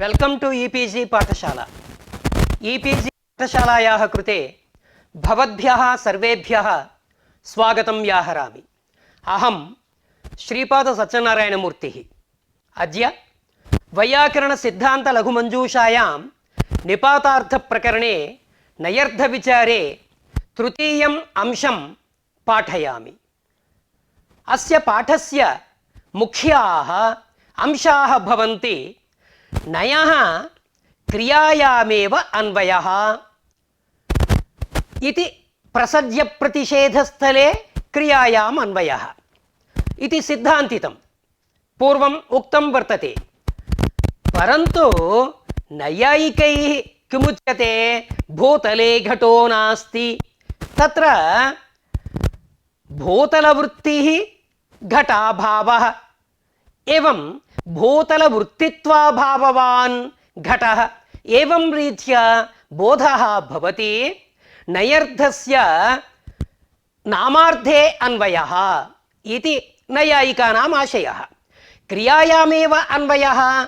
Welcome to e-PG पाठशाला। E-PG पाठशालायाः कृते भवद्भ्यः सर्वेभ्यः स्वागतं व्याहरामि। अहं श्रीपाद सत्यनारायणमूर्तिः। अद्य वैयाकरणसिद्धान्तलघुमञ्जूषायां निपातार्थप्रकरणे नयर्धविचारे तृतीयम् अंशं पाठयामि। अस्य पाठस्य मुख्याः अंशाः भवन्ति नयः क्रियायामेव अन्वयः इति प्रसज्यप्रतिषेधस्थले क्रियायाम् अन्वयः इति सिद्धान्तितं पूर्वम् उक्तं वर्तते। परन्तु नैयायिकैः किमुच्यते, भूतले घटो नास्ति, तत्र भूतलवृत्तिः घटाभावः एवं भूतलवृत्तित्वाभाववान् घटः एवं रीत्या बोधः भवति। नयर्धस्य नामार्थे अन्वयः इति नैयायिकानाम् आशयः। क्रियायामेव अन्वयः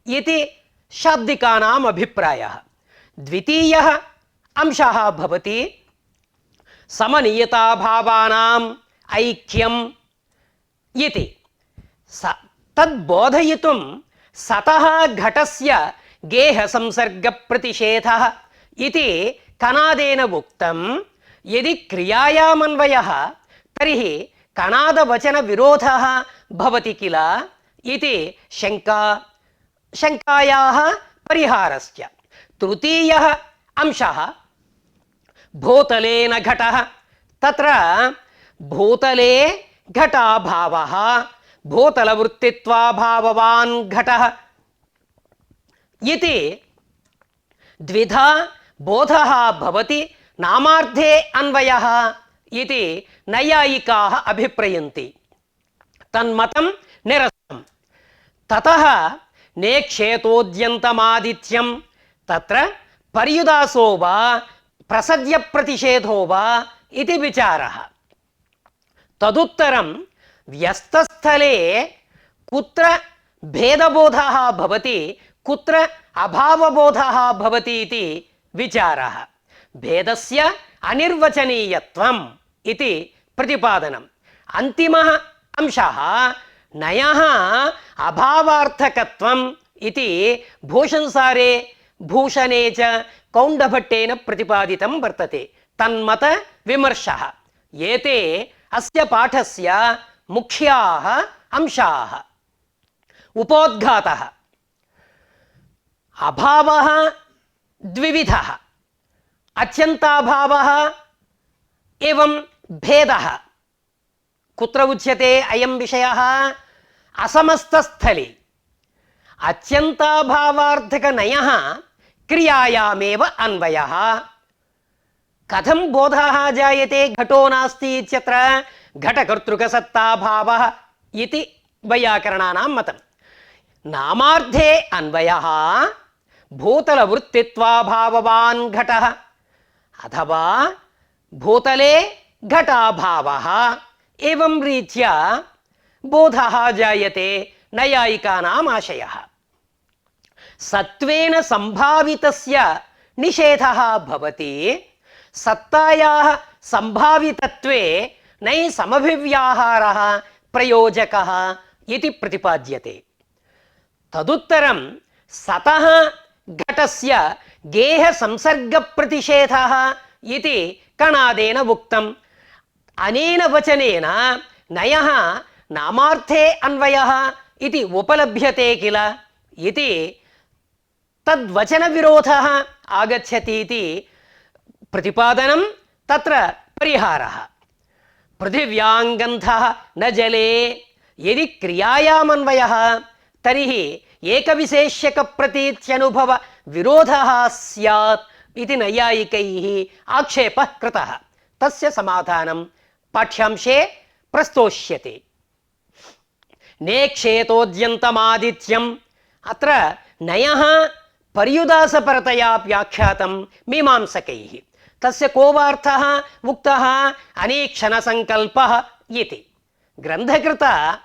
इति शाब्दिकानाम् अभिप्रायः। द्वितीयः अंशः भवति समनीयताभावानाम् ऐक्यम् इति। तद्बोधयितुं सतः घटस्य गेहसंसर्गप्रतिषेधः इति कणादेन उक्तं। यदि क्रियायामन्वयः तर्हि कणादवचनविरोधः भवति किल इति शङ्कायाः परिहारश्च। तृतीयः अंशः भूतलेन घटः। तत्र भूतले घटाभावः भूतलवृत्तित्वाभाववान् घटः इति द्विधा बोधः भवति। नामार्थे अन्वयः इति नैयायिकाः अभिप्रयन्ति। तन्मतं निरस्तम्। ततः नेक्षेतोद्यन्तमादित्यं तत्र पर्युदासो वा प्रसज्यप्रतिषेधो वा इति विचारः। तदुत्तरं व्यस्तस्थले कुत्र भेदबोधः भवति, कुत्र अभावबोधः भवति इति विचारः। भेदस्य अनिर्वचनीयत्वम् इति प्रतिपादनम्। अन्तिमः अंशः नयः अभावार्थकत्वम् इति भूषणसारे भूषणे च कौण्डभट्टेन प्रतिपादितं वर्तते। तन्मत विमर्शः। एते अस्य पाठस्य मुख्याः अंशाः। उपोद्घातः। अभावः द्विविधः, अत्यन्ताभावः एवं भेदः। कुत्र उच्यते अयं विषयः? असमस्तस्थले। अत्यन्ताभावार्थकनयः क्रियायामेव अन्वयः। कथं बोधः जायते घटो नास्ति इत्यत्र? घटकर्तृकसत्ताभावः इति वैयाकरणानां मतं। नामार्थे अन्वयः भूतलवृत्तित्वाभाववान् घटः अथवा भूतले घटाभावः एवं रीत्या बोधः जायते नैयायिकानाम् आशयः। सत्त्वेन सम्भावितस्य निषेधः भवति। सत्तायाः सम्भावितत्वे नै समभिव्याहारः प्रयोजकः इति प्रतिपाद्यते। तदुत्तरं सतः घटस्य गेहसंसर्गप्रतिषेधः इति कणादेन उक्तम्। अनेन वचनेन नयः नामार्थे अन्वयः इति उपलभ्यते किल इति तद्वचनविरोधः आगच्छति इति प्रतिपादनं। तत्र परिहारः। पृथिव्याङ्गन्धः न जले। यदि क्रियायामन्वयः तर्हि एकविशेष्यकप्रतीत्यनुभव विरोधः स्यात् इति नैयायिकैः आक्षेपः कृतः। तस्य समाधानं पाठ्यांशे प्रस्तोष्यते। नेक्षेतोद्यन्तमादित्यम्। अत्र नयः पर्युदासपरतया व्याख्यातं मीमांसकैः। तस्य को वार्थः उक्तः? अनेक्षणसङ्कल्पः इति। ग्रन्थकृता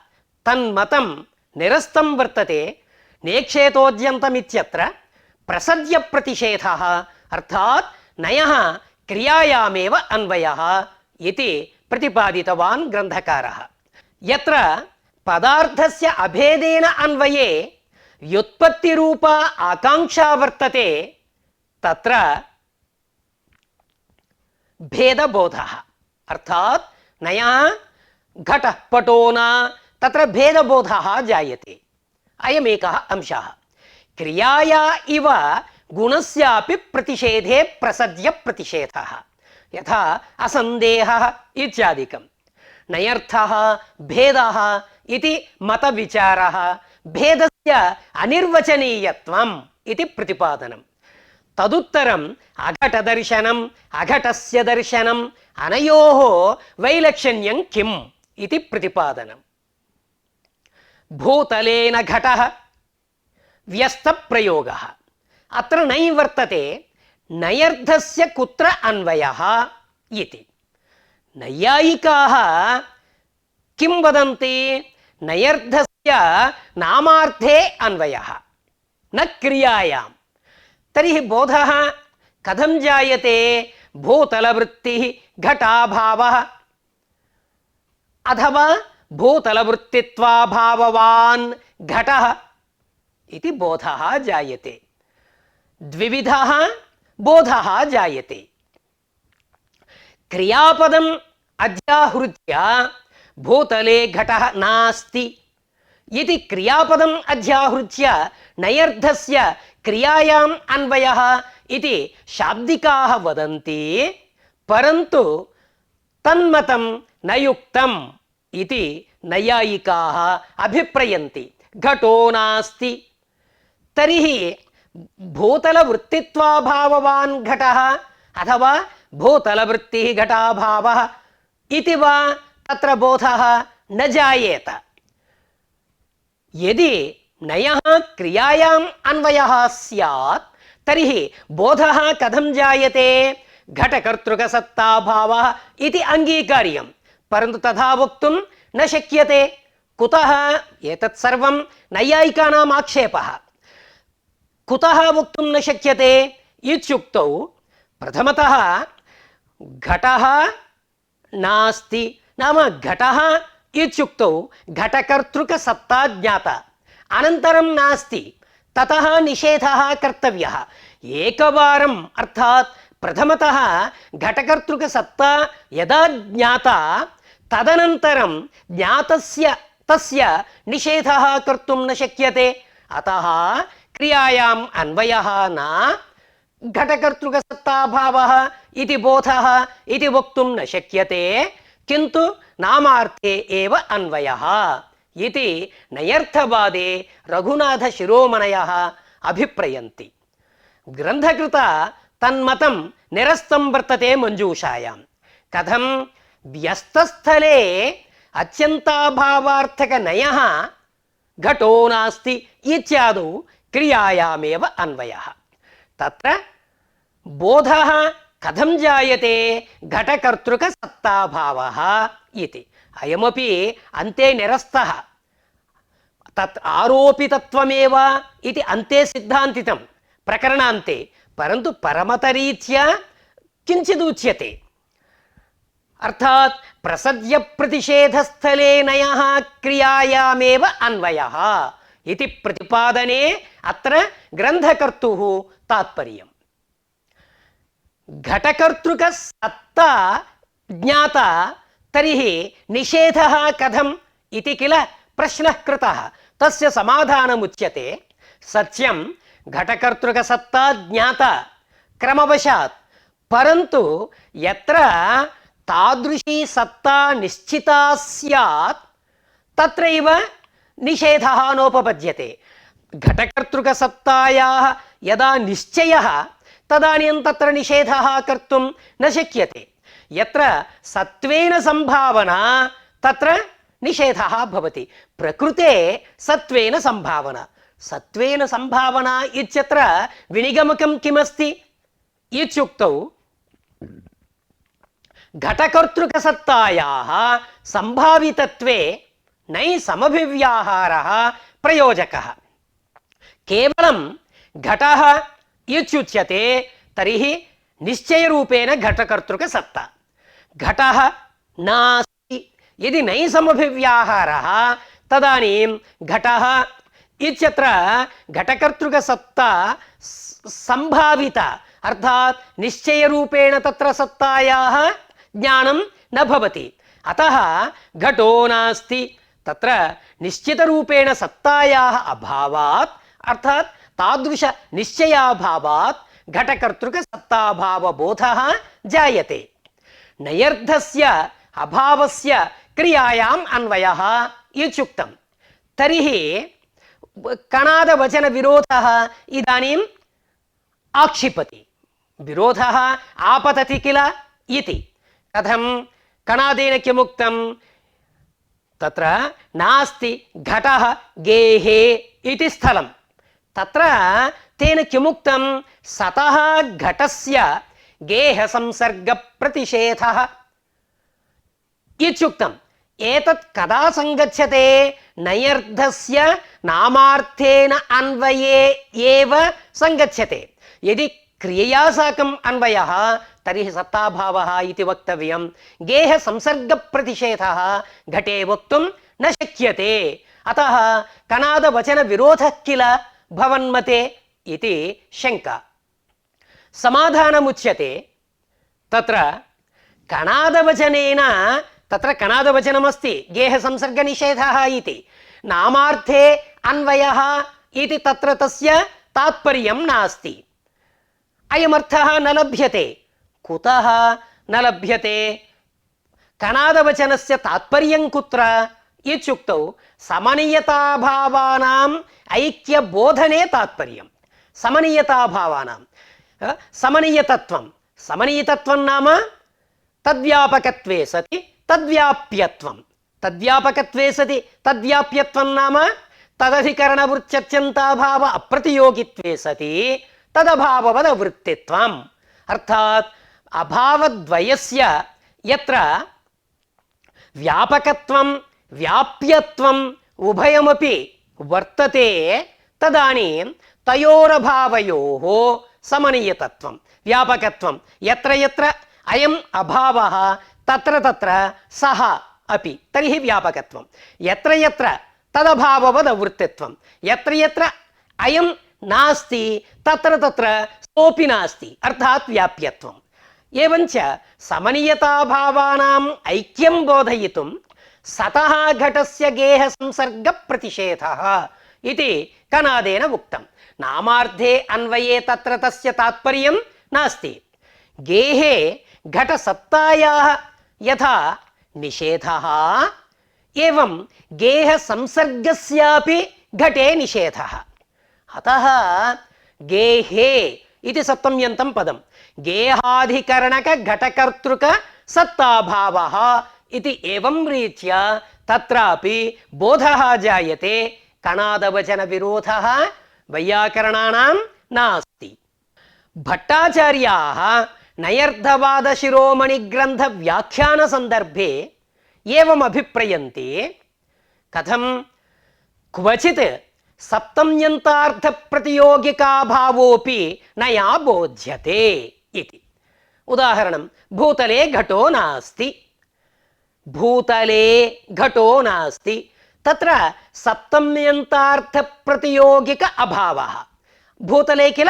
तन्मतं निरस्तं वर्तते। नेक्षेतोद्यन्तमित्यत्र प्रसज्यप्रतिषेधः अर्थात् नयः क्रियायामेव अन्वयः इति प्रतिपादितवान् ग्रन्थकारः। यत्र पदार्थस्य अभेदेन अन्वये व्युत्पत्तिरूपा आकाङ्क्षा वर्तते तत्र भेदबोधः अर्थात् नयः घटः पटो न तत्र भेदबोधः जायते। अयमेकः अंशः। क्रियाया इव गुणस्यापि प्रतिषेधे प्रसज्य प्रतिषेधः यथा असन्देहः इत्यादिकं। नयर्थः भेदः इति मतविचारः भेदस्य अनिर्वचनीयत्वम् इति प्रतिपादनं। तदुत्तरम् अघटदर्शनम् अघटस्य दर्शनम् अनयोः वैलक्षण्यं किम् इति प्रतिपादनं। भूतलेन घटः व्यस्तप्रयोगः अत्र नै वर्तते नयर्थस्य कुत्र अन्वयः इति। नैयायिकाः किं वदन्ति? नयर्थस्य नामार्थे अन्वयः न क्रियायां। तर्हि बोधः कथं जायते? भूतलवृत्तिः घटाभावः अथवा भूतलवृत्तित्वाभाववान् घटः इति बोधः जायते। द्विविधः बोधः जायते। क्रियापदम् अध्याहृत्य भूतले घटः नास्ति इति क्रियापदम् अध्याहृत्य नयर्थस्य क्रियायाम् अन्वयः इति शाब्दिकाः वदन्ति, परन्तु तन्मतं न युक्तम् इति नैयायिकाः अभिप्रयन्ति। घटो नास्ति तर्हि भूतलवृत्तित्वाभाववान् घटः अथवा भूतलवृत्तिः घटाभावः इति वा तत्र बोधः न जायेत। यदि नयः क्रियायाम् अन्वयः स्यात् तर्हि बोधः कथं जायते? घटकर्तृकसत्ताभावः इति अङ्गीकार्यं, परन्तु तथा वक्तुं न शक्यते। कुतः? एतत् सर्वं नैयायिकानाम् आक्षेपः। कुतः वक्तुं न शक्यते इत्युक्तौ प्रथमतः घटः नास्ति नाम घटः इत्युक्तौ घटकर्तृकसत्ता ज्ञाता, अनन्तरं नास्ति, ततः निषेधः कर्तव्यः। एकवारम् अर्थात् प्रथमतः घटकर्तृकसत्ता यदा ज्ञाता तदनन्तरं ज्ञातस्य तस्य निषेधः कर्तुं न शक्यते। अतः क्रियायाम् अन्वयः न घटकर्तृकसत्ताभावः इति बोधः इति वक्तुं न शक्यते, किन्तु नामार्थे एव अन्वयः इति नयर्थवादे रघुनाथशिरोमणयः अभिप्रयन्ति। ग्रन्थकृता तन्मतं निरस्तं वर्तते मञ्जूषायां। कथं? व्यस्तस्थले अत्यन्ताभावार्थकनयः घटो नास्ति इत्यादौ क्रियायामेव अन्वयः। तत्र बोधः कथं जायते? घटकर्तृकसत्ताभावः इति। अयमपि अन्ते निरस्तः। तत् आरोपितत्वमेव इति अन्ते सिद्धान्तितं प्रकरणान्ते, परन्तु परमतरीत्या किञ्चिदुच्यते। अर्थात् प्रसज्यप्रतिषेधस्थले नयः क्रियायामेव अन्वयः इति प्रतिपादने अत्र ग्रन्थकर्तुः तात्पर्यम्। घटकर्तृकसत्ता ज्ञाता तर्हि निषेधः कथम् इति किल प्रश्नः कृतः। तस्य समाधानमुच्यते। सत्यं घटकर्तृकसत्ता ज्ञाता क्रमवशात्, परन्तु यत्र तादृशी सत्ता निश्चिता स्यात् तत्रैव निषेधः नोपपद्यते। घटकर्तृकसत्तायाः यदा निश्चयः तदानीं तत्र निषेधः कर्तुं न शक्यते। यत्र सत्त्वेन संभावना तत्र निषेधः भवति। प्रकृते सत्त्वेन संभावना। सत्त्वेन संभावना इत्यत्र विनिगमकं किमस्ति इत्युक्तौ घटकर्तृकसत्तायाः संभावितत्वे नै समभिव्याहारः प्रयोजकः। కేవలం ఘటః ఇత్యుచ్యతే తర్हि నిశ్చయరూపేణ ఘటకర్తృక సత్తా ఘటః నాస్తి यदि नै समभिव्याहारः तदानीं घटः इत्यत्र घटकर्तृकसत्ता संभाविता अर्थात् निश्चयरूपेण तत्र सत्तायाः ज्ञानं न भवति अतः घटो नास्ति तत्र निश्चितरूपेण सत्तायाः अभावात् अर्थात् तादृश निश्चयाभावात् घटकर्तृकसत्ताभावबोधः जायते नैर्धस्य अभावस्य क्रियायाम् अन्वयः इत्युक्तं तर्हि कणादवचनविरोधः इदानीम् आक्षिपति विरोधः आपतति किल इति कथं कणादेन किमुक्तं तत्र नास्ति घटः गेहे इति स्थलं तत्र तेन किमुक्तं सतः घटस्य गेहसंसर्गप्रतिषेधः इत्युक्तम् एतत् कदा संगच्छते नैर्धस्य नामार्थेन अन्वये एव संगच्छते यदि क्रियया साकम् अन्वयः तर्हि सत्ताभावः इति वक्तव्यं गेह संसर्गप्रतिषेधः घटे वक्तुं न शक्यते अतः कणादवचनविरोधः किल भवन्मते इति शङ्का समाधानमुच्यते तत्र कणादवचनेन तत्र कणादवचनमस्ति गेह संसर्गनिषेधः इति नामार्थे अन्वयः इति तत्र तस्य तात्पर्यं नास्ति अयमर्थः न लभ्यते कुतः न लभ्यते कणादवचनस्य तात्पर्यं कुत्र इत्युक्तौ समनीयताभावानाम् ऐक्यबोधने तात्पर्यं समनीयताभावानां समनीयतत्वं समनीयतत्वं नाम तद्व्यापकत्वे सति तद्व्याप्यत्वं तद्व्यापकत्वे सति तद्व्याप्यत्वं नाम तदधिकरणवृत्त्यत्यन्ताभाव अप्रतियोगित्वे सति तदभाववदवृत्तित्वम् अर्थात् अभावद्वयस्य यत्र व्यापकत्वं व्याप्यत्वम् उभयमपि वर्तते तदानीं तयोरभावयोः समनीयतत्वं व्यापकत्वं यत्र यत्र अयम् अभावः तत्र तत्र सः अपि तर्हि व्यापकत्वं यत्र यत्र तदभाववदवृत्तित्वं यत्र यत्र अयं नास्ति तत्र तत्र सोऽपि नास्ति अर्थात् व्याप्यत्वम् एवञ्च समनीयताभावानाम् ऐक्यं बोधयितुं सतः घटस्य गेहसंसर्गप्रतिषेधः इति कणादेन उक्तं नामार्थे अन्वये तत्र तस्य तात्पर्यं नास्ति गेहे घटसत्तायाः यथा निषेधः एवं गेहसंसर्गस्यापि घटे निषेधः अतः गेहे इति सप्तम्यन्तं पदं गेहाधिकरणक घटकर्तृक सत्ताभावः इति एवं रीत्या तत्रापि बोधः जायते कणादवचनविरोधः वैयाकरणानां नास्ति भट्टाचार्याः नैर्धवादशिरोमणिग्रन्थव्याख्यानसन्दर्भे एवम् अभिप्रयन्ति कथं क्वचित् सप्तम्यन्तार्थप्रतियोगिकाभावोऽपि नया बोध्यते इति उदाहरणं भूतले घटो नास्ति भूतले घटो नास्ति तत्र सप्तम्यन्तार्थप्रतियोगिक अभावः भूतले किल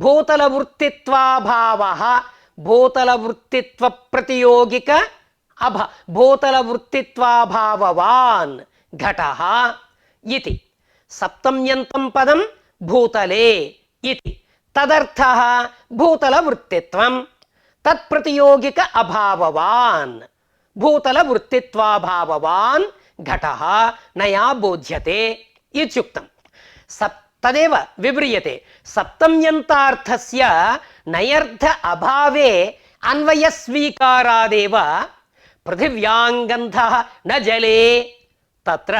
भूतलवृत्तित्वाभावः भूतलवृत्तित्वप्रतियोगिक भूतलवृत्तित्वाभाववान् घटः इति सप्तम्यन्तं पदं भूतले इति तदर्थः भूतलवृत्तित्वं तत्प्रतियोगिक अभाववान् भूतलवृत्तित्वाभाववान् घटः नया बोध्यते इत्युक्तं तदेव विव्रियते सप्तम्यन्तार्थस्य नैर्ध अभावे अन्वयस्वीकारादेव पृथिव्याङ्गन्धः न जले तत्र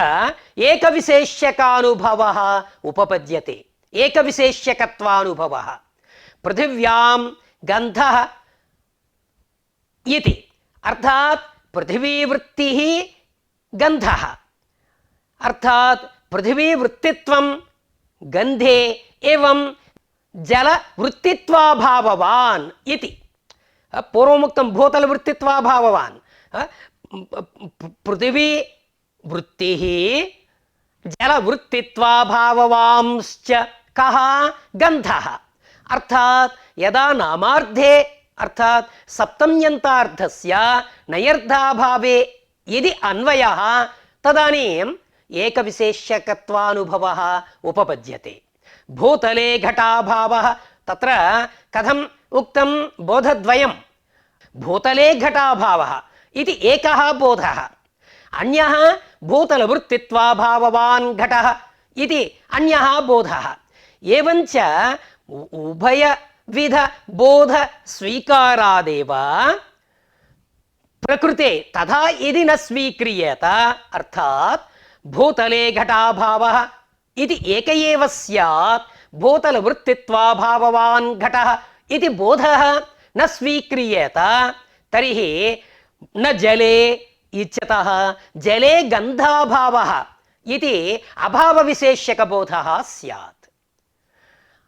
एकविशेष्यकानुभवः उपपद्यते एकविशेष्यकत्वानुभवः पृथिव्यां गन्धः इति अर्थात् पृथिवीवृत्तिः गन्धः अर्थात् पृथिवीवृत्तित्वं गंधे एवं जल वृत्तित्वाभाववान् इति पूर्वमुक्तं भूतल वृत्तित्वाभाववान् पृथिवी वृत्तिः जल वृत्तित्वाभाववांश्च कः गन्धः अर्थात यदा नामार्धे अर्थात सप्तम्यन्तार्थस्य नयर्धाभावे यदि अन्वयः तदानीम् एकविशेष्यकत्वानुभवः उपपद्यते। भूतले घटाभावः तत्र कथम् उक्तं बोधद्वयं भूतले घटाभावः इति एकः बोधः अन्यः भूतलवृत्तित्वाभाववान् घटः इति अन्यः बोधः एवञ्च उभयविध बोध स्वीकारादेव प्रकृते तथा यदि न स्वीक्रियेत अर्थात् भूतले घटाभावः इति एक एव स्यात् भूतलवृत्तित्वाभाववान् घटः इति बोधः न स्वीक्रियेत तर्हि न जले इत्यतः जले गन्धाभावः इति अभावविशेष्यकबोधः स्यात्।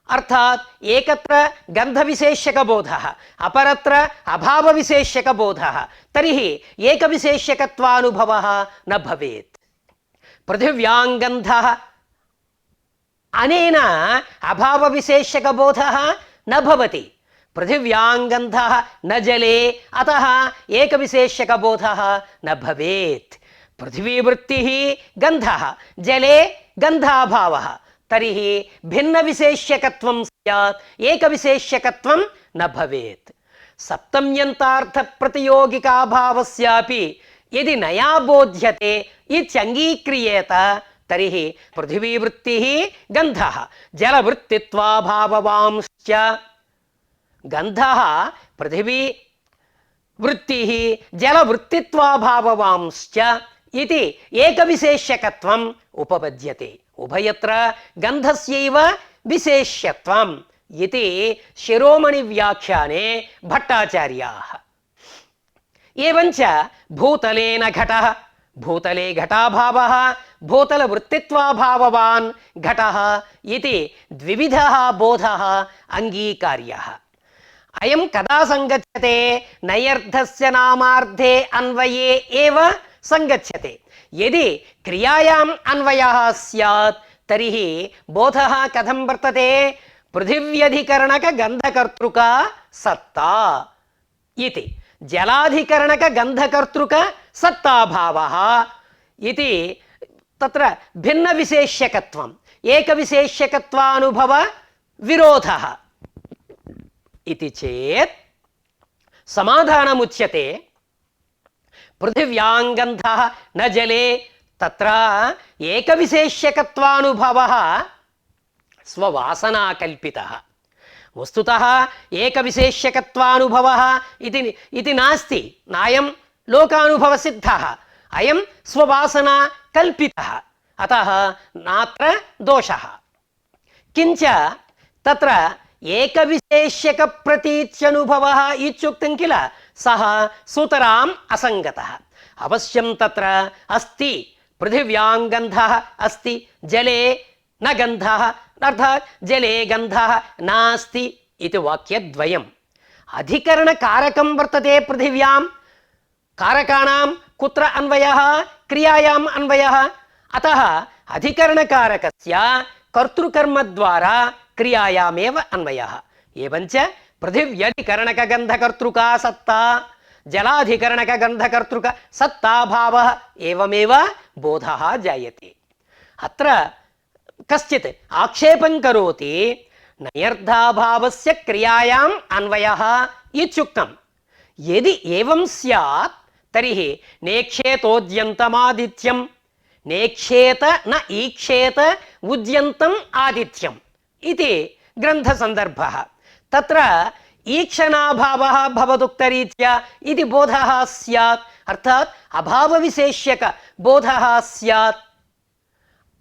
अर्थात एकत्र गन्धविशेष्यकबोधः अपरत्र अभावविशेष्यकबोधः तर्हि एकविशेष्यकत्वानुभवः न भवेत्। पृथिव्यां गन्धः अनेन अभावविशेष्यकबोधः न भवति। पृथिव्यां गन्धः न जले अतः एकविशेष्यकबोधः न भवेत्। पृथिवीवृत्तिः गन्धः जले गन्धाभावः तर्हि भिन्नविशेष्यकत्वं स्यात् एकविशेष्यकत्वं न भवेत्। सप्तम्यन्तार्थप्रतियोगिकाभावस्यापि यदि नया बोध्यते इत्यङ्गीक्रियेत तर्हि पृथिवीवृत्तिः गन्धः जलवृत्तित्वाभाववांश्च गन्धः पृथिवी वृत्तिः जलवृत्तित्वाभाववांश्च इति एकविशेष्यकत्वम् उपपद्यते। उभयत्र गन्धस्यैव विशेष्यत्वम् इति शिरोमणिव्याख्याने भट्टाचार्याः। एवञ्च भूतलेन घटः भूतले घटाभावः भूतलवृत्तित्वाभाववान् घटः इति द्विविधः बोधः अङ्गीकार्यः। अयं कदा संगच्छते नयर्थस्य नामार्धे अन्वये एव संगच्छते। यदि क्रियायाम् अन्वयः स्यात् तर्हि बोधः कथं वर्तते पृथिव्यधिकरणक गन्धकर्तृक सत्ता इति जलाधिकरणक गन्धकर्तृक सत्ताभावः इति तत्र भिन्नविशेष्यकत्वम् एकविशेष्यकत्वानुभव विरोधः इति चेत् समाधानमुच्यते पृथिव्यां गन्धः न जले तत्र एकविशेष्यकत्वानुभवः स्ववासनाकल्पितः। वस्तुतः एकविशेष्यकत्वानुभवः इति नास्ति नायं लोकानुभवसिद्धः अयं स्ववासना कल्पितः अतः नात्र दोषः। किञ्च तत्र एकविशेष्यकप्रतीत्यनुभवः इत्युक्तं किल सः सुतराम् असङ्गतः। अवश्यं तत्र अस्ति पृथिव्यां गन्धः अस्ति जले न गन्धः अर्थात् जले गन्धः नास्ति इति वाक्यद्वयम्। अधिकरणकारकं वर्तते पृथिव्यां कारकाणां कुत्र अन्वयः क्रियायाम् अन्वयः अतः अधिकरणकारकस्य कर्तृकर्मद्वारा क्रियायामेव अन्वयः। एवञ्च पृथिव्यधिकरणकगन्धकर्तृका सत्ता जलाधिकरणकगन्धकर्तृक सत्ताभावः एवमेव बोधः जायते। अत्र कश्चित् आक्षेपं करोति नयर्धाभावस्य क्रियायाम् अन्वयः इत्युक्तं। यदि एवं स्यात् तर्हि नेक्षेतोद्यन्तमादित्यं नेक्षेत न ईक्षेत उद्यन्तम् आदित्यम् इति ग्रन्थसन्दर्भः। तत्र ईक्षणाभावः भवदुक्तरीत्या इति बोधः स्यात् अर्थात् अभावविशेष्यक बोधः स्यात्।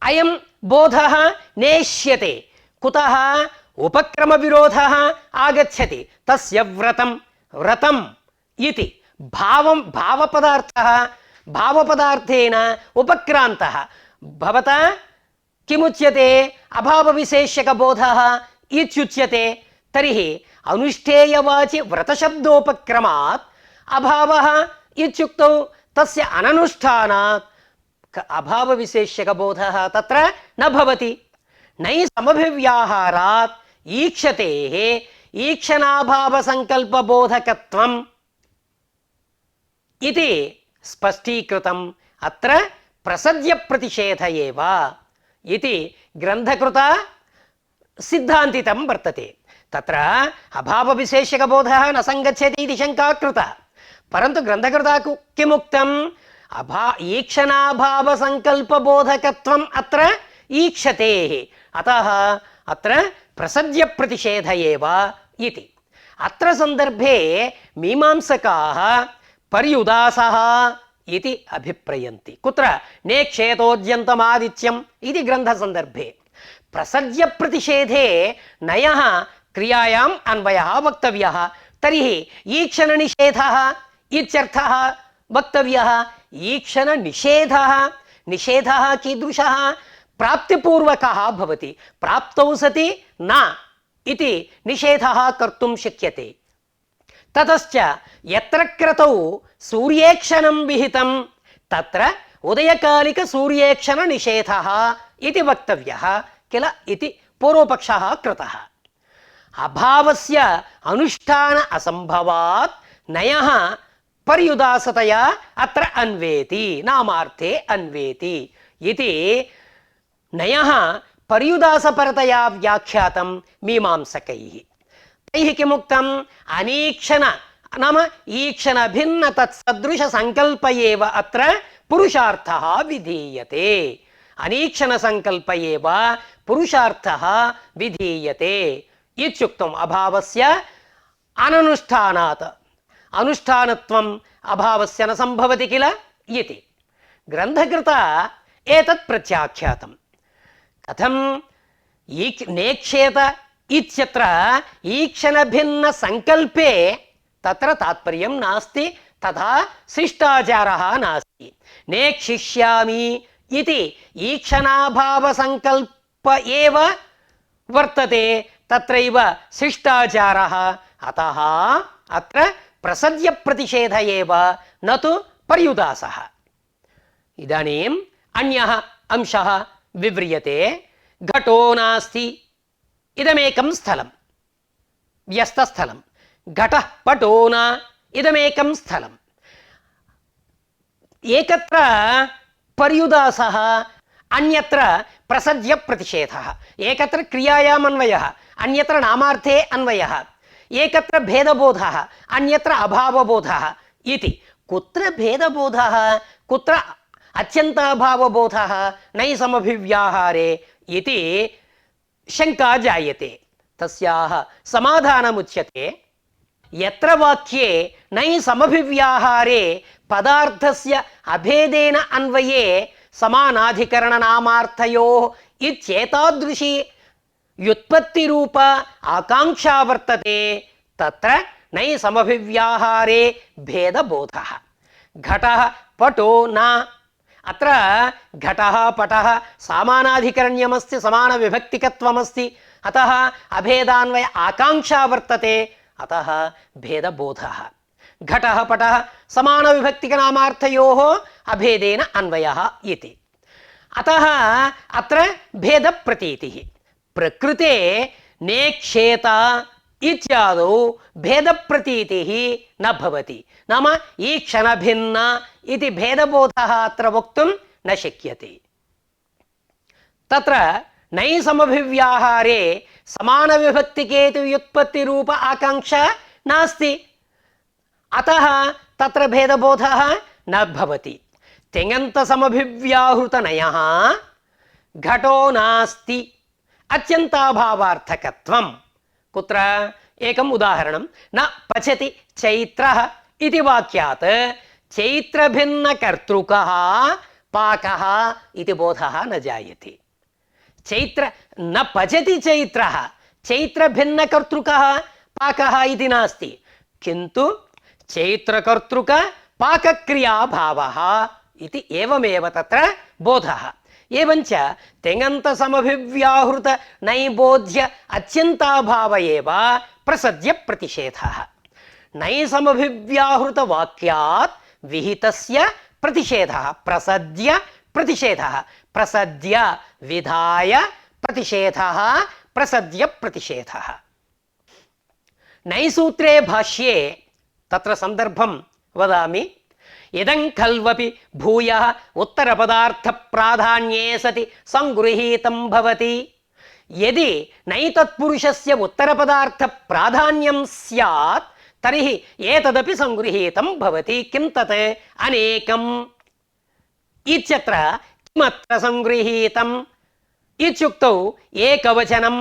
अयं बोधः नेष्यते कुतः उपक्रमविरोधः आगच्छति तस्य व्रतम् इति भावपदार्थः भावपदार्थेन उपक्रान्तः भवता किमुच्यते अभावविशेष्यकबोधः इत्युच्यते। तर्हि अनुष्ठेयवाचि व्रतशब्दोपक्रमात् अभावः इत्युक्तौ तस्य अननुष्ठानात् अभावविशेष्यकबोधः तत्र न भवति। नै समभिव्याहारात् ईक्षतेः ईक्षणाभावसङ्कल्पबोधकत्वम् इति स्पष्टीकृतम्। अत्र प्रसज्यप्रतिषेध एव इति ग्रन्थकृता सिद्धान्तितं वर्तते। तत्र अभावविशेषकबोधः न संगच्छति इति शङ्का कृता, परन्तु ग्रन्थकृता किमुक्तम्? ईक्षणाभावसङ्कल्पबोधकत्वम् अत्र ईक्षतेः, अतः अत्र प्रसज्यप्रतिषेध एव इति। अत्र सन्दर्भे मीमांसकाः पर्युदासः इति अभिप्रयन्ति। कुत्र? नेक्षेतोद्यन्तमादित्यम् इति ग्रन्थसन्दर्भे। प्रसज्यप्रतिषेधे नयः क्रियायाम् अन्वयः वक्तव्यः, तर्हि ईक्षणनिषेधः इत्यर्थः वक्तव्यः। ईक्षणनिषेधः, निषेधः कीदृशः? प्राप्तिपूर्वकः भवति। प्राप्तौ सति न इति निषेधः कर्तुं शक्यते। ततश्च यत्र क्रतौ सूर्येक्षणं विहितं तत्र उदयकालिकसूर्येक्षणनिषेधः इति वक्तव्यः किल इति पूर्वपक्षः कृतः। अभावस्य अनुष्ठान असंभवात् नयः पर्युदासतया अत्र अन्वेति, नामार्थे अन्वेति इति नयः पर्युदासपरतया व्याख्यातं मीमांसकैः। तैः किमुक्तम्? अनीक्षण नाम ईक्षण भिन्न तत्सदृश संकल्प एव अत्र पुरुषार्थः विधीयते। अनीक्षण संकल्प एव पुरुषार्थः विधीयते इत्युक्तम्। अभावस्य अननुष्ठानात् अनुष्ठानत्वम् अभावस्य न संभवति किल इति ग्रन्थकृता एतत् प्रत्याख्यातम्। कथं नेक्षेत इत्यत्र ईक्षणभिन्न संकल्पे तत्र तात्पर्यं नास्ति, तथा शिष्टाचारः नास्ति। नेक्षिष्यामि इति ईक्षणाभावसंकल्प एव वर्तते, तत्रैव शिष्टाचारः। अतः अत्र प्रसज्यप्रतिषेध एव न तु पर्युदासः। इदानीम् अन्यः अंशः विव्रियते। घटो नास्ति इदमेकं स्थलं, व्यस्तस्थलं। घटः पटो न इदमेकं स्थलम्। एकत्र पर्युदासः, अन्यत्र प्रसज्यप्रतिषेधः। एकत्र क्रियायाम् अन्वयः, अन्यत्र नामार्थे अन्वयः। एकत्र भेदबोधः, अन्यत्र अभावबोधः इति। कुत्र भेदबोधः, कुत्र अत्यन्ताभावबोधः नै समभिव्याहारे इति शङ्का जायते। तस्याः समाधानमुच्यते। यत्र वाक्ये नै समभिव्याहारे पदार्थस्य अभेदेन अन्वये समानाधिकरणनामार्थयोः इत्येतादृशी व्युत्पत्तिरूप आकाङ्क्षा वर्तते, तत्र नै समभिव्याहारे भेदबोधः। घटः पटो न, अत्र घटः पटः समानाधिकरण्यमस्ति, समानविभक्तिकत्वमस्ति, अतः अभेदान्वय आकाङ्क्षा वर्तते, अतः भेदबोधः। घटः पटः समानविभक्तिकनामार्थयोः अभेदेन अन्वयः इति। अतः अत्र भेदप्रतीतिः। प्रकृते नेक्षेत इत्यादौ भेदप्रतीतिः न भवति, नाम ईक्षणभिन्न इति भेदबोधः अत्र वक्तुं न शक्यते। तत्र नै समभिव्याहारे समानविभक्तिकेतु व्युत्पत्तिरूप आकाङ्क्षा नास्ति, अतः तत्र भेदबोधः न भवति। तिङन्तसमभिव्याहृतनयः घटो नास्ति अत्यन्ताभावार्थकत्वम्। कुत्र? एकम् उदाहरणं। न पचति चैत्रः इति वाक्यात् चैत्रभिन्नकर्तृकः पाकः इति बोधः न जायते। चैत्र न पचति चैत्रः, चैत्रभिन्नकर्तृकः पाकः इति नास्ति, किन्तु चैत्रकर्तृक पाकक्रियाभावः इति एवमेव तत्र बोधः। एवञ्च तिङन्तसमभिव्याहृत नैबोध्य अत्यन्ताभाव एव प्रसज्य प्रतिषेधः नैसमभिव्याहृतवाक्यात् विहितस्य प्रतिषेधः प्रसज्य प्रतिषेधः प्रसज्य विधाय प्रतिषेधः प्रसज्य प्रतिषेधः नैसूत्रे भाष्ये तत्र संदर्भं वदामि इदं खल्वपि भूयः उत्तरपदार्थप्राधान्ये सति संगृहीतं भवति यदि नैतत्पुरुषस्य उत्तरपदार्थप्राधान्यं स्यात् तर्हि एतदपि संगृहीतं भवति किं तत् अनेकम् इत्यत्र किमत्र संगृहीतम् इत्युक्तौ एकवचनम्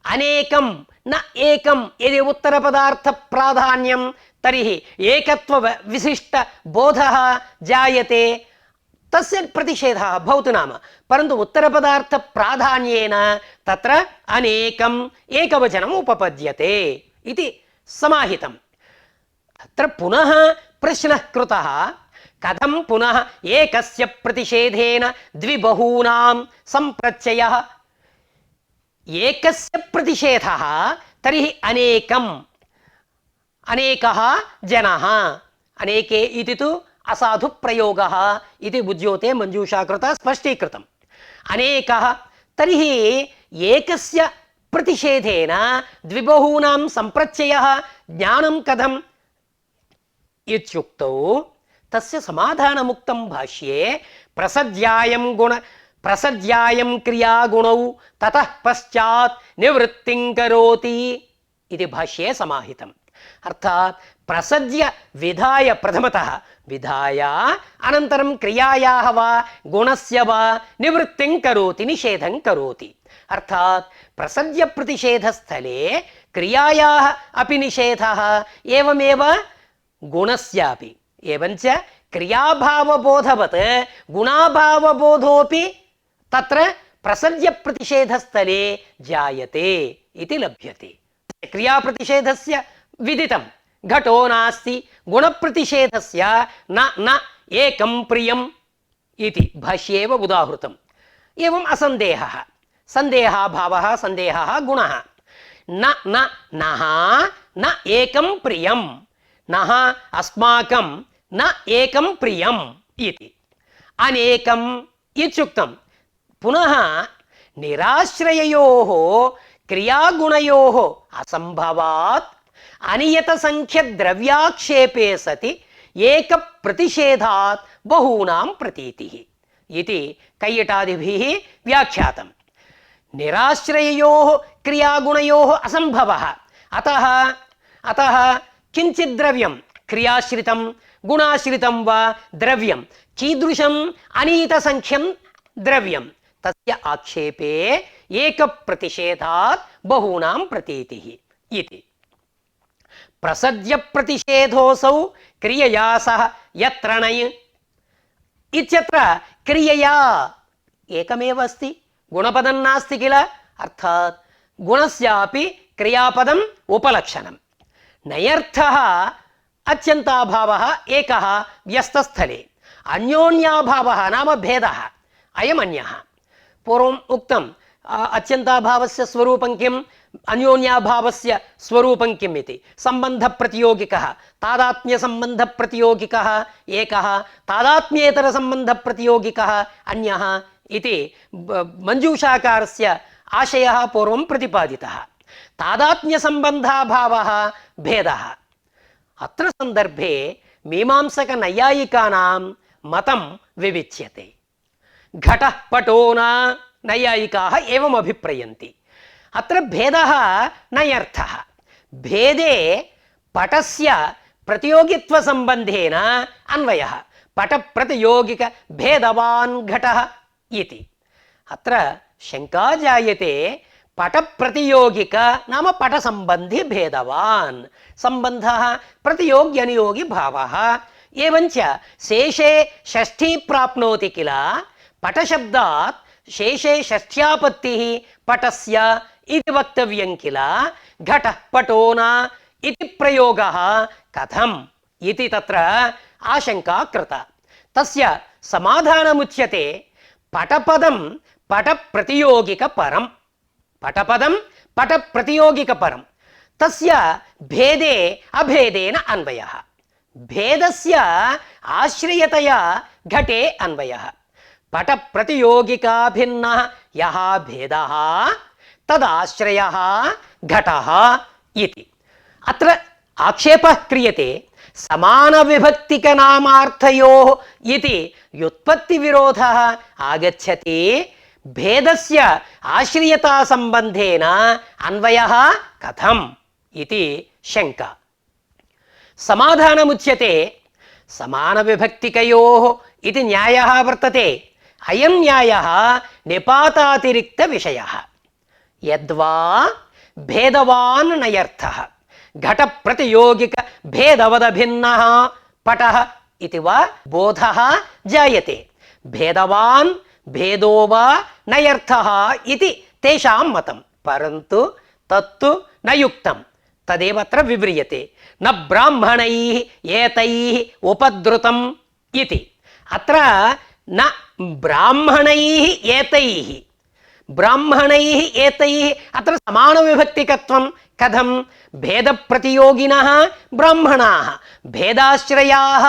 अनेकं न एकं यदि उत्तरपदार्थप्राधान्यं तर्हि एकत्व विशिष्ट बोधः जायते तस्य प्रतिषेधः भवतु नाम परन्तु उत्तरपदार्थप्राधान्येन तत्र अनेकम् एकवचनम् उपपद्यते इति समाहितम् अत्र पुनः प्रश्नः कृतः कथं पुनः एकस्य प्रतिषेधेन द्विबहूनां सम्प्रत्ययः एकस्य प्रतिषेधः तर्हि अनेकम् अनेकः जनः अनेके इति तु असाधु प्रयोगः इति बुद्ध्योते मञ्जूषा कृता स्पष्टीकृतम् अनेकः तर्हि एकस्य प्रतिषेधेन द्विबहूनां सम्प्रत्ययः ज्ञानं कथम् इत्युक्तौ तस्य समाधानमुक्तं भाष्ये प्रसज्यायं क्रियागुणौ ततः पश्चात् निवृत्तिं करोति इति भाष्ये समाहितम् अर्थात् प्रसज्य विधाय प्रथमतः विधाय अनन्तरं क्रियायाः वा गुणस्य वा निवृत्तिं करोति निषेधं करोति अर्थात् प्रसज्य प्रतिषेधस्थले क्रियायाः अपि निषेधः एवमेव गुणस्यापि एवञ्च क्रियाभावबोधवत् गुणाभावबोधोऽपि तत्र प्रसज्य प्रतिषेधस्थले जायते इति लभ्यते क्रियाप्रतिषेधस्य विदितं घटो नास्ति गुणप्रतिषेधस्य न एकं प्रियम् इति भाष्येव उदाहृतम् एवम् असन्देहः सन्देहाभावः सन्देहः गुणः नः न एकं प्रियं नः अस्माकं न एकं प्रियम् इति अनेकम् इत्युक्तं पुनः निराश्रययोः क्रियागुणयोः असम्भवात् अनियतसंख्यद्रव्याक्षेपे सति एकप्रतिषेधात् बहूनां प्रतीतिः इति कैयटादिभिः व्याख्यातम् निराश्रययोः क्रियागुणयोः असम्भवः अतः किञ्चित् द्रव्यं क्रियाश्रितं गुणाश्रितं वा द्रव्यं कीदृशम् अनियतसंख्यं द्रव्यं तस्य आक्षेपे एकप्रतिषेधात् बहूनां प्रतीतिः इति प्रसज्य प्रतिषेधोऽसौ क्रियया सह यत्र नञ् इत्यत्र क्रियया एकमेव अस्ति गुणपदं नास्ति किल अर्थात् गुणस्यापि क्रियापदम् उपलक्षणं नयर्थः अत्यन्ताभावः एकः व्यस्तस्थले अन्योन्याभावः नाम भेदः अयम् अन्यः पूर्वम् उक्तम् अत्यन्ताभावस्य स्वरूपं किम् अन्योन्याभावस्य स्वरूपं किम् इति सम्बन्धप्रतियोगिकः तादात्म्यसम्बन्धप्रतियोगिकः एकः तादात्म्येतरसम्बन्धप्रतियोगिकः अन्यः इति मञ्जूषाकारस्य आशयः पूर्वं प्रतिपादितः तादात्म्यसम्बन्धाभावः भेदः अत्र सन्दर्भे मीमांसकनैयायिकानां मतं विविच्यते घटः पटो न नैयायिकाः एवम् अभिप्रयन्ति अत्र भेदः नयर्थः भेदे पटस्य प्रतियोगित्वसम्बन्धेन अन्वयः पटप्रतियोगिकभेदवान् घटः इति अत्र शङ्का जायते पटप्रतियोगिक नाम पटसम्बन्धि भेदवान् सम्बन्धः प्रतियोग्यनियोगी भावः एवञ्च शेषे षष्ठी प्राप्नोति किल पटशब्दात् शेषे षष्ठ्यापत्तिः पटस्य इति वक्तव्यं किल घटः पटो न इति प्रयोगः कथम् इति तत्र आशंका कृता तस्य समाधानमुच्यते పటపదం పట ప్రతియోగిక పరం, పటపదం పట ప్రతియోగిక పరం, తస్య భేదే అభేదేన అన్వయః, భేదస్య ఆశ్రయతయా ఘటే అన్వయః, పట ప్రతియోగికా భిన్నః యః భేదః తదాశ్రయః ఘటః ఇతి. అత్ర ఆక్షేపः క్రియతే సమాన విభక్తిక నామార్థయోః ఇతి వ్యుత్పత్తి విరోధः ఆగచ్చతి, భేదస్య ఆశ్రయతా సంబంధేన అన్వయః కథం ఇతి శంక. సమాధానముచ్యతే సమాన విభక్తికయోః ఇది న్యాయः వర్తతే, అయం న్యాయः నిపాతాతిరిక్త విషయः. యద్వా భేదవాన్ నయర్థః ఘట ప్రతియోగిక భేదవద భిన్నః పటః ఇతి వా బోధః జాయతే, భేదవాన్ భేదో వా నయర్థః ఇతి తేషాం మతం, పరంతు తత్తు నయుక్తం తదేవత్ర వివ్రియతే, న బ్రాహ్మణైః ఏతైః ఉపద్రుతం ఇతి. అత్ర న బ్రాహ్మణైః ఏతైః, బ్రాహ్మణైః ఏతైః అత్ర సమాన విభక్తికత్వం కథం, భేద ప్రతియోగినః బ్రాహ్మణాః భేదాశ్రయాः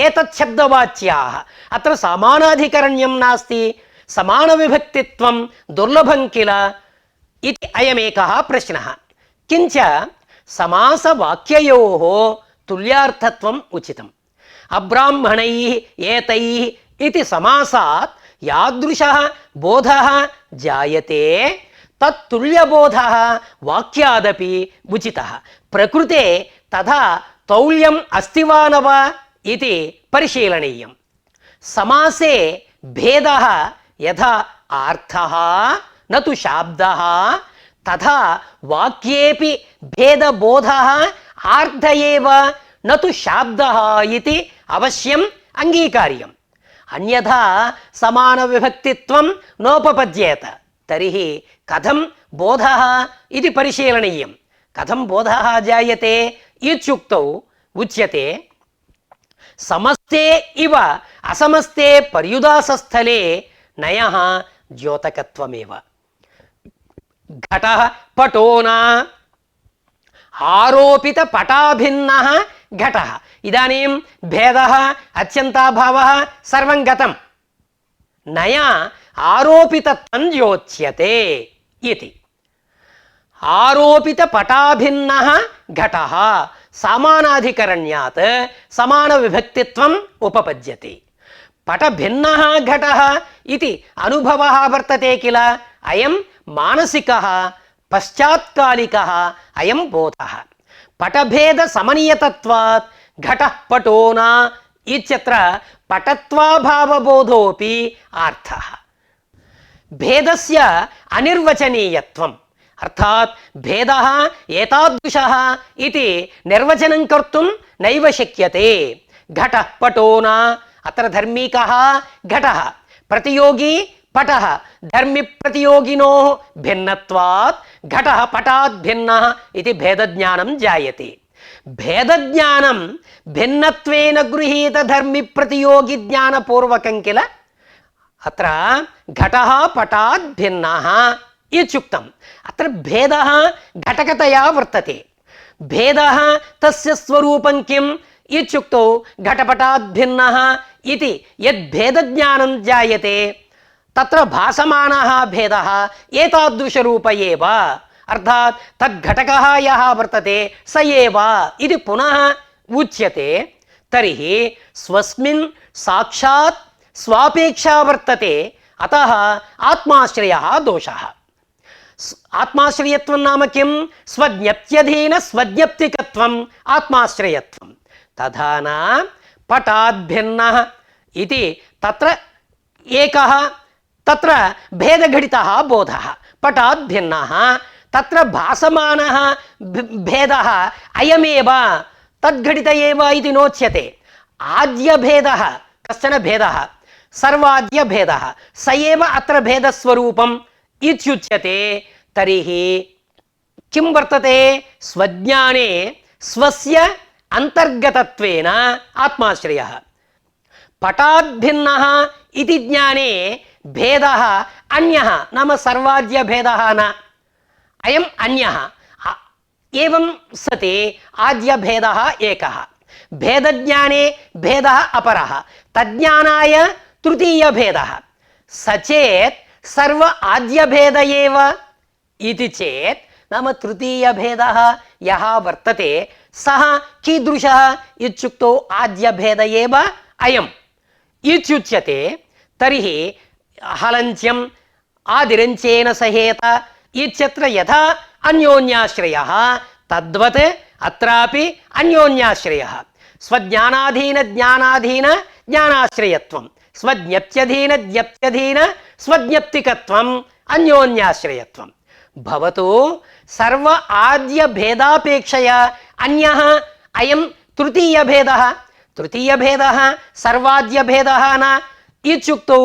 ఏతత్ శబ్దవాచ్యాः, అత్ర సమానాధికరణ్యం నాస్తి, సమాన విభక్తిత్వం దుర్లభం కిల ఇతి అయమేకः ప్రశ్నः. కించ సమాసవాక్యయోః తుల్యార్థత్వం ఉచితం, అబ్రాహ్మణైః ఏతైః ఇతి సమాసాత్ యాదృశः బోధः జాయతే తత్తుల్యబోధः వాక్యాదపి ఉచితः, ప్రకృతే తథా తౌల్యం అస్తి వా న వా ఇది పరిశీలనీయం. సమాసే భేదः యథా ఆర్థः న తు శాబ్దः తథా వాక్యేపి భేదబోధः ఆర్థ ఏవ న తు శాబ్దः ఇది అవశ్యం అంగీకార్యం, అన్యథా సమాన విభక్తిత్వం నోపపద్యేత. తర్హి కథం బోధः ఇది పరిశీలనీయం. కథం బోధः జాయతే ఇత్యుక్తౌ ఉచ్యతే సమస్తే ఇవ అసమస్తే పర్యుదాసస్థలే నయః ద్యోతకత్వమేవ. ఘటః పటోనా ఆరోపిత పటాభిన్నః ఘటః, ఇదానీం భేదः అత్యంతాభావः సర్వం గతం, నయా ఆరోపితత్వం యోచ్యతే ఇతి. ఆరోపిత పటాభిన్నః ఘటః సమానాధికరణ్యాత్ సమాన విభక్తిత్వం ఉపపద్యతే, పటభిన్నః ఘటః ఇది అనుభవः వర్తతే కిల, అయం మానసికः పశ్చాత్కాలికः అయం బోధः. పటభేద సమనీయతత్వాత్ ఘటః పటోనా ఇత్యత్ర పటత్వాభావబోధోపి అర్థః. భేదస్య అనిర్వచనీయత్వం అర్థాత్ భేదः ఏతాదృశः ఇతి నిర్వచనం కర్తుం నైవ శక్యతే. ఘటః పటోనా అత్ర ధర్మీకः ఘటः, ప్రతియోగి పటః, ధర్మి ప్రతియోగినోః భిన్నత్వాత్ ఘటః పటాత్ భిన్నః ఇది భేదజ్ఞానం జాయతే. భేదజ్ఞానం భిన్నత్వేన గృహీత ధర్మి ప్రతియోగి జ్ఞానపూర్వకం కిల, అత్ర ఘటః పటాత్ భిన్నః ఇత్యుక్తం. అత్ర భేదः ఘటకతయా వర్తతే, భేదः తస్య స్వరూపం కిం ఇత్యుక్తౌ ఘటపటాత్ భిన్నః ఇది యద్భేదజ్ఞానం జాయతే తత్ర భాసమానः భేదः ఏతాదృశరూప ఏవ, అర్థాత్ తద్ఘటకः యः వర్తతే స ఏవ ఇది పునః ఉచ్యతే. తర్హి స్వస్మిన్ సాక్షాత్ స్వాపేక్షా వర్తతే, అతః ఆత్మాశ్రయः దోషः. ఆత్మాశ్రయత్వం నామ కిం, స్వజ్ఞప్త్యధీన స్వజ్ఞప్తికత్వం ఆత్మాశ్రయత్వం. తథా న పటాద్భిన్నః ఇది తత్ర ఏకः, తత్ర భేదఘటితः బోధः పటాద్భిన్నः, తత్ర భాసమానः భేదः అయమేవ తద్ఘటిత ఏవ ఇది నోచ్యతే. ఆద్యభేదः కశ్చన భేదः, సర్వాద్యభేదः స ఏవ అత్ర భేదస్వరూపం ఇత్యుచ్యతే. తర్హి కిం వర్తతే, స్వజ్ఞానే స్వస్య అంతర్గతత్వేన ఆత్మాశ్రయः, పటాద్భిన్నः ఇది జ్ఞానే भेदः अन्यः नाम सर्वाद्य भेदः न अयम् अन्यः एवं सति आद्य भेदः एकः भेदज्ञाने भेदः अपरः तज्ज्ञानाय तृतीय भेदः सचेत् सर्व आद्य भेद एव इति चेत् नाम तृतीय भेदः यः वर्तते सः कीदृशः इत्युक्तौ आद्य भेद एव अयम् इत्युच्यते तर्हि हलन्त्यम् आदिरञ्चेन सहेत इत्यत्र यथा अन्योन्याश्रयः तद्वत् अत्रापि अन्योन्याश्रयः स्वज्ञानाधीन ज्ञानाधीन ज्ञानाश्रयत्वं स्वज्ञप्त्यधीन ज्ञप्त्यधीन स्वज्ञप्तिकत्वम् अन्योन्याश्रयत्वं भवतु सर्व आद्य भेदापेक्षया अन्यः अयं तृतीय भेदः सर्वाद्य भेदः न इत्युक्तौ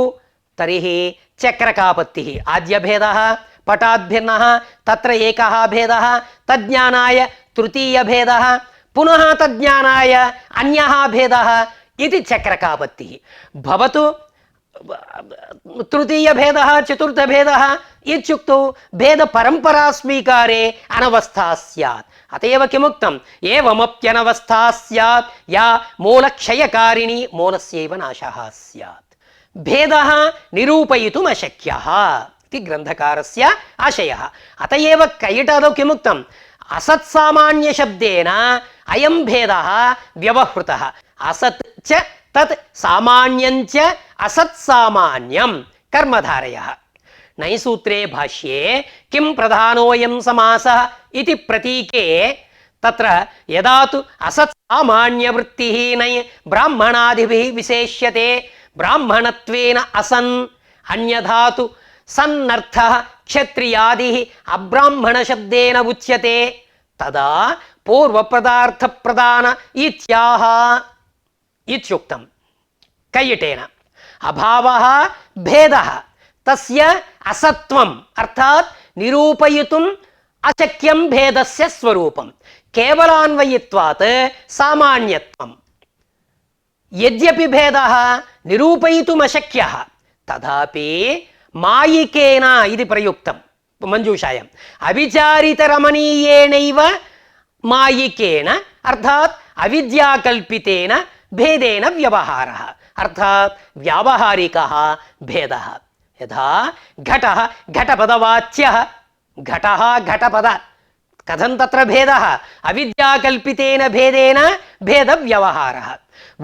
तर्हि चक्रकापत्तिः आद्य भेदः पटाद्भिन्नः तत्र एकः भेदः तज्ज्ञानाय तृतीय भेदः पुनः तज्ज्ञानाय अन्यः भेदः इति चक्रकापत्तिः भवतु तृतीय भेदः चतुर्थ भेदः इत्युक्तौ भेद परंपरा स्वीकारे अनवस्था स्यात् अतएव किमुक्तम् एवमप्यनवस्था स्यात् या मूलक्षयकारिणी मूलस्यैव नाशः स्यात् भेदः निरूपयितुम् अशक्यः इति ग्रन्थकारस्य आशयः अतएव कैटदौ किमुक्तम् असत्सामान्य शब्देन अयं भेदः व्यवहृतः असत् च तत् सामान्यञ्च असत्सामान्यं कर्मधारयः नैसूत्रे भाष्ये किं प्रधानोऽयं समासः इति प्रतीके तत्र यदा तु असत्सामान्यवृत्तिः नै ब्राह्मणादिभिः विशेष्यते ब्राह्मणत्वेन असन् अन्यथा तु सन्नर्थः क्षत्रियादिः अब्राह्मणशब्देन उच्यते तदा पूर्वपदार्थप्रदान इत्याह इत्युक्तम् कैयटेन अभावः भेदः तस्य असत्वम् अर्थात् निरूपयितुम् अशक्यं भेदस्य स्वरूपं केवलान्वयित्वात् सामान्यत्वम् यद्यपि भेदः निरूपयितुम् अशक्यः तथापि मायिकेन इति प्रयुक्तं मञ्जूषायाम् अविचारितरमणीयेनैव मायिकेन अर्थात् अविद्याकल्पितेन भेदेन व्यवहारः अर्थात् व्यावहारिकः भेदः यथा घटः घटपदवाच्यः घटः घटपद कथं तत्र भेदः अविद्याकल्पितेन भेदेन भेदव्यवहारः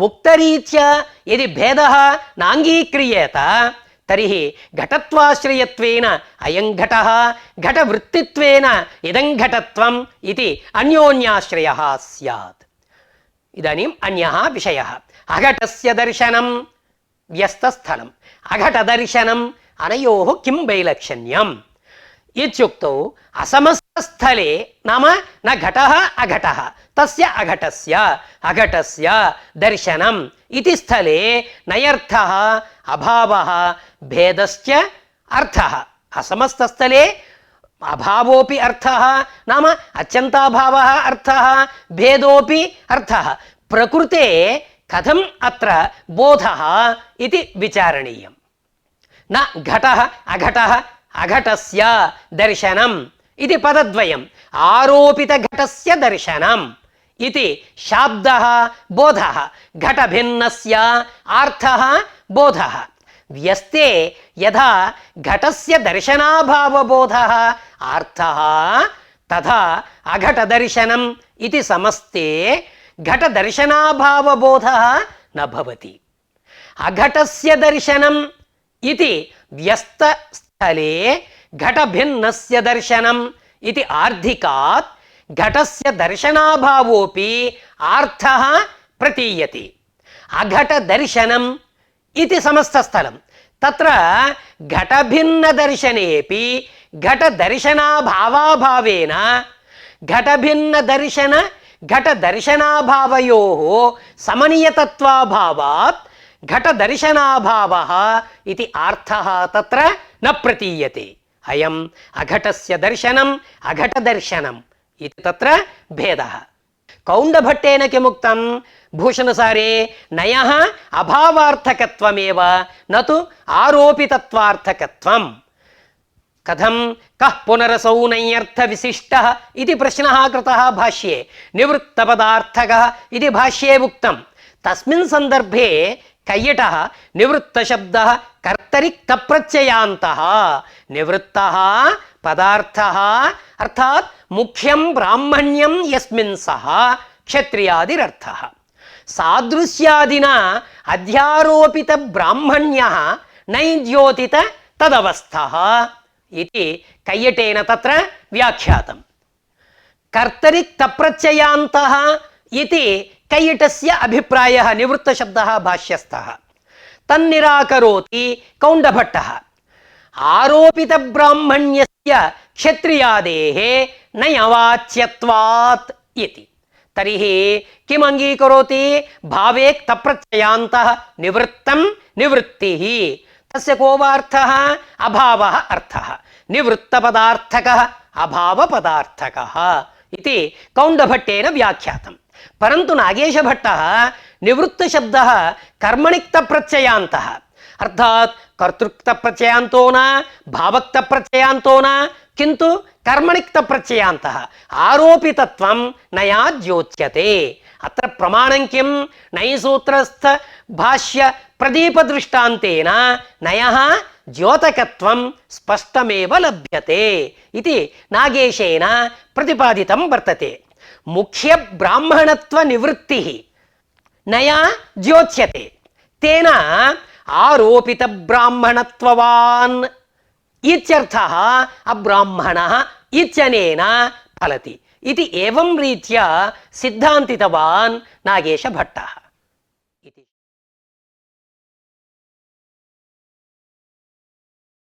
उक्तरीत्या यदि भेदः नाङ्गीक्रियेत तर्हि घटत्वाश्रयत्वेन अयं घटः घटवृत्तित्वेन इदं घटत्वम् इति अन्योन्याश्रयः स्यात् इदानीम् अन्यः विषयः अघटस्य दर्शनं व्यस्तस्थलम् अघटदर्शनम् अनयोः किं वैलक्षण्यम् इत्युक्तौ असमस्तस्थले नाम न घटः अघटः तस्य अघटस्य दर्शनम् इति स्थले नयर्थः अभावः भेदश्च अर्थः असमस्तस्थले अभावोपि अर्थः नाम अत्यन्ताभावः अर्थः भेदोपि अर्थः प्रकृते कथम् अत्र बोधः इति विचारणीयम् न घटः अघटः अघटस्य दर्शनम् इति पदद्वयम् आरोपितघटस्य दर्शनम् इति शाब्दः बोधः घटभिन्नस्य अर्थः बोधः व्यस्ते यथा घटस्य दर्शनाभावबोधः अर्थः तथा अघटदर्शनम् इति समस्ते घटदर्शनाभावबोधः न भवति अघटस्य दर्शनम् इति व्यस्तस्थले घटभिन्नस्य दर्शनम् इति आर्धिकात् घटस्य दर्शनाभावोपि अर्थः प्रतीयते अघटदर्शनम् इति समस्तस्थलं तत्र घटभिन्नदर्शनेपि घटदर्शनाभावाभावेन घटभिन्नदर्शन घटदर्शनाभावयोः समनीयतत्वाभावात् घटदर्शनाभावः इति अर्थः तत्र न प्रतीयते अयम् अघटस्य दर्शनम् अघटदर्शनम् इति तत्र भेदः कौण्डभट्टेन किमुक्तं भूषणसारे नयः अभावार्थकत्वमेव न तु आरोपितत्वार्थकत्वम्। कथं कः पुनरसौ नञ्यर्थविशिष्टः इति प्रश्नः कृतः भाष्ये, निवृत्तपदार्थकः इति भाष्ये उक्तं। तस्मिन् सन्दर्भे कैयटः निवृत्तशब्दः कर्तरिक्तप्रत्ययान्तः, निवृत्तः पदार्थः अर्थात् मुख्यं ब्राह्मण्यं यस्मिन् सः क्षत्रियादिरर्थः। सादृश्यादिना अध्यारोपितब्राह्मण्यः नैद्योतित तदवस्थः इति कैयटेन तत्र व्याख्यातम्। कर्तरिक्तप्रत्ययान्तः इति कैयटस्य अभिप्रायः निवृत्तशब्दः भाष्यस्थः। तन्निराकरोति कौण्डभट्टः। आरोपितब्राह्मण्यस्य क्षत्रियादेः नयवाच्यत्वात् इति। तर्हि किम् अङ्गीकरोति? भावेक्तप्रत्ययान्तः निवृत्तं निवृत्तिः, तस्य को वा अर्थः? अभावः अर्थः। निवृत्तपदार्थकः अभावपदार्थकः इति कौण्डभट्टेन व्याख्यातम्। परन्तु नागेशभट्टः निवृत्तशब्दः कर्मणिक्तप्रत्ययान्तः अर्थात् कर्तृक्तप्रत्ययान्तो न भावक्तप्रत्ययान्तो न किन्तु कर्मणिक्तप्रत्ययान्तः आरोपितत्वं नया द्योच्यते। अत्र प्रमाणं किं? नैसूत्रस्थ भाष्य प्रदीपदृष्टान्तेन नयः द्योतकत्वं स्पष्टमेव लभ्यते इति नागेशेन प्रतिपादितं वर्तते। मुख्य ब्राह्मणत्व निवृत्तिः नया द्योच्यते, तेन आरोपित ब्राह्मणत्ववान् इत्यर्थः अब्राह्मणः इत्यनेन फलति इति एवं रीत्या सिद्धान्तितवान् नागेशभट्टः।